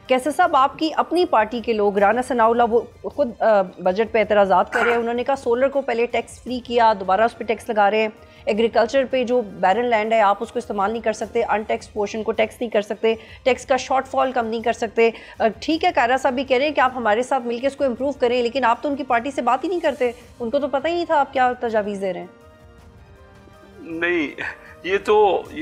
कैसे साहब, आपकी अपनी पार्टी के लोग, राना सनाउल्लाह, वो खुद बजट पे एतराज़ात कर रहे हैं। उन्होंने कहा सोलर को पहले टैक्स फ्री किया, दोबारा उस पर टैक्स लगा रहे हैं। एग्रीकल्चर पे जो बैरन लैंड है आप उसको इस्तेमाल नहीं कर सकते, अनटैक्स पोर्शन को टैक्स नहीं कर सकते, टैक्स का शॉर्टफॉल कम नहीं कर सकते। ठीक है, कारा साहब भी कह रहे हैं कि आप हमारे साथ मिलकर इसको इम्प्रूव करें, लेकिन आप तो उनकी पार्टी से बात ही नहीं करते। उनको तो पता ही नहीं था आप क्या तजावीज़ दे रहे हैं। नहीं, ये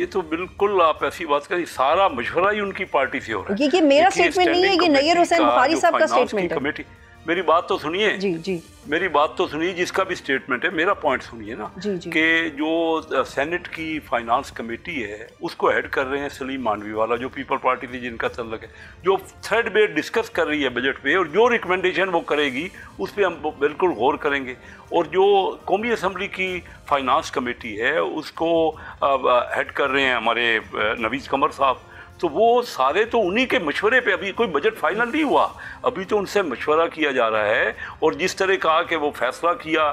तो बिल्कुल आप ऐसी बात करें, सारा मशवरा ही उनकी पार्टी से हो रहा है। ये मेरा स्टेटमेंट नहीं है, ये नैयर हुसैन बुखारी साहब का स्टेटमेंट है। मेरी बात तो सुनिए जी, मेरी बात तो सुनिए, जिसका भी स्टेटमेंट है मेरा पॉइंट सुनिए ना, कि जो सेनेट की फाइनेंस कमेटी है उसको हेड कर रहे हैं सलीम मानवी वाला, जो पीपल पार्टी से जिनका तल्लक है, जो थ्रेड बेस्ड डिस्कस कर रही है बजट पे, और जो रिकमेंडेशन वो करेगी उस पर हम बिल्कुल गौर करेंगे। और जो कौमी असम्बली की फाइनेंस कमेटी है उसको हेड कर रहे हैं हमारे नवीज़ कमर साहब, तो वो सारे तो उन्हीं के मशवरे पे, अभी कोई बजट फाइनल नहीं हुआ, अभी तो उनसे मशवरा किया जा रहा है। और जिस तरह कहा कि वो फैसला किया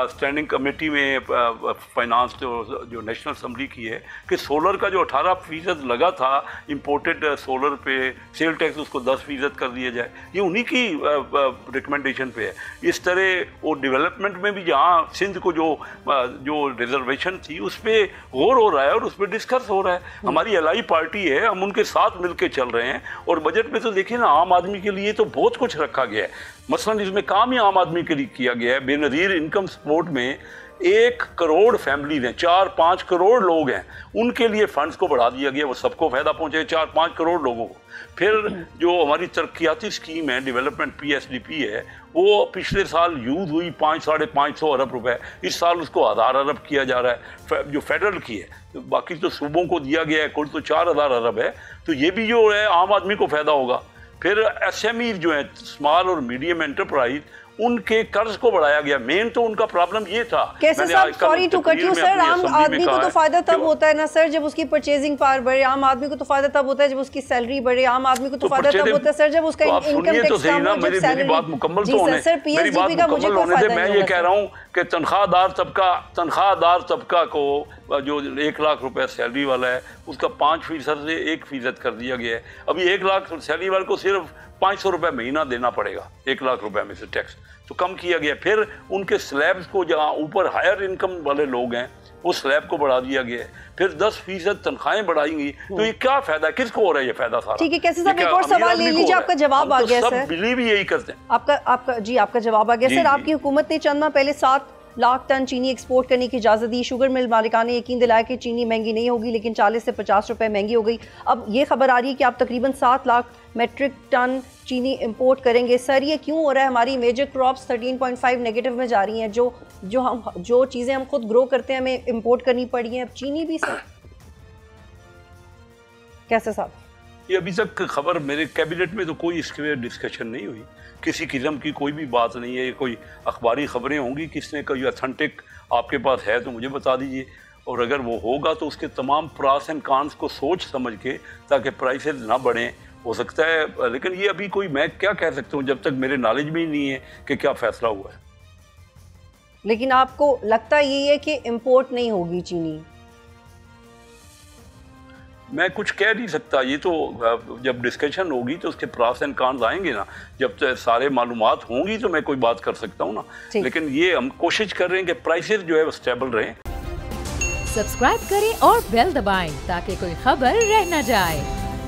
स्टैंडिंग कमेटी में फाइनेंस जो नेशनल असम्बली की है, कि सोलर का जो 18% लगा था इम्पोर्टेड सोलर पे सेल टैक्स, उसको 10% कर दिया जाए, ये उन्हीं की रिकमेंडेशन पे है। इस तरह वो डेवलपमेंट में भी जहाँ सिंध को जो रिजर्वेशन थी उस पर गौर हो रहा है और उस पर डिस्कस हो रहा है। हमारी एलआई पार्टी है, हम उनके साथ मिलकर चल रहे हैं। और बजट में तो देखिए ना, आम आदमी के लिए तो बहुत कुछ रखा गया है। मसलन इसमें काम ही आम आदमी के लिए किया गया है। बेनज़ीर इनकम सपोर्ट में 1 करोड़ फैमिलीज हैं, 4-5 करोड़ लोग हैं, उनके लिए फंड्स को बढ़ा दिया गया, वो सबको फ़ायदा पहुँचे 4-5 करोड़ लोगों को। फिर जो हमारी तरक्याती स्कीम है, डेवलपमेंट PSDP है, वो पिछले साल यूज़ हुई 500-550 अरब रुपए, इस साल उसको 1000 अरब किया जा रहा है जो फेडरल की है, बाकी तो सूबों को दिया गया है, कुल तो 4000 अरब है। तो ये भी जो है आम आदमी को फ़ायदा होगा। फिर SME जो है, स्मॉल और मीडियम एंटरप्राइज, उनके कर्ज को बढ़ाया गया। मेन तो उनका प्रॉब्लम ये था। कैसे साहब, sorry to cut you sir, आम आदमी को तो फायदा तब होता है ना सर जब उसकी परचेजिंग पावर बढ़े, आम आदमी को तो फायदा तब होता है जब उसकी सैलरी बढ़े, आम आदमी को तो फायदा तब होता है सर जब उसका इनकम टैक्स कम हो, जब सैलरी। मेरी बात मुकम्मल तो होने दे। मैं ये कह रहा हूँ कि तनख्वाहदार तबका को जो 1 लाख रुपए सैलरी वाला है उसका 5% से 1% कर दिया गया है। अभी 1 लाख सैलरी वाले को सिर्फ 500 रुपये महीना देना पड़ेगा 1 लाख रुपए में से टैक्स, तो कम किया गया। फिर उनके स्लैब्स को, जहाँ ऊपर हायर इनकम वाले लोग हैं, वो स्लैब को बढ़ा दिया गया है। फिर 10% तनख्वाहें बढ़ाएंगी, तो ये क्या फायदा है, किसको हो रहा है ये फायदा सारा? ठीक है, कैसे साहब, एक और सवाल ले लीजिए, आपका जवाब आ गया सर। बिलीव यही करते हैं। आपका जवाब आ गया सर। आपकी हुकूमत ने चंद माह पहले 7 लाख टन चीनी एक्सपोर्ट करने की इजाज़त दी। शुगर मिल मालिकान ने यकीन दिलाया कि चीनी महंगी नहीं होगी, लेकिन 40 से 50 रुपए महंगी हो गई। अब ये खबर आ रही है कि आप तकरीबन 7 लाख मेट्रिक टन चीनी इंपोर्ट करेंगे। सर ये क्यों हो रहा है? हमारी मेजर क्रॉप्स 13.5 नेगेटिव में जा रही हैं। जो चीज़ें हम खुद ग्रो करते हैं हमें इंपोर्ट करनी पड़ी हैं, अब चीनी भी सर। कैसे साहब, ये अभी तक खबर मेरे कैबिनेट में तो कोई इसके डिस्कशन नहीं हुई, किसी किस्म की कोई भी बात नहीं है। ये कोई अखबारी खबरें होंगी, किसने कोई अथेंटिक आपके पास है तो मुझे बता दीजिए, और अगर वो होगा तो उसके तमाम प्रास एंड कॉन्स को सोच समझ के, ताकि प्राइसेस ना बढ़ें, हो सकता है। लेकिन ये अभी कोई, मैं क्या कह सकता हूँ जब तक मेरे नॉलेज में ही नहीं है कि क्या फैसला हुआ है। लेकिन आपको लगता यही है कि इंपोर्ट नहीं होगी चीनी? मैं कुछ कह नहीं सकता, ये तो जब डिस्कशन होगी तो उसके प्रास एंड कॉन्स आएंगे ना, जब सारे मालूमात होंगी तो मैं कोई बात कर सकता हूँ ना। लेकिन ये हम कोशिश कर रहे हैं कि प्राइसेस जो है वो स्टेबल रहें। सब्सक्राइब करें और बेल दबाएं ताकि कोई खबर रह न जाए।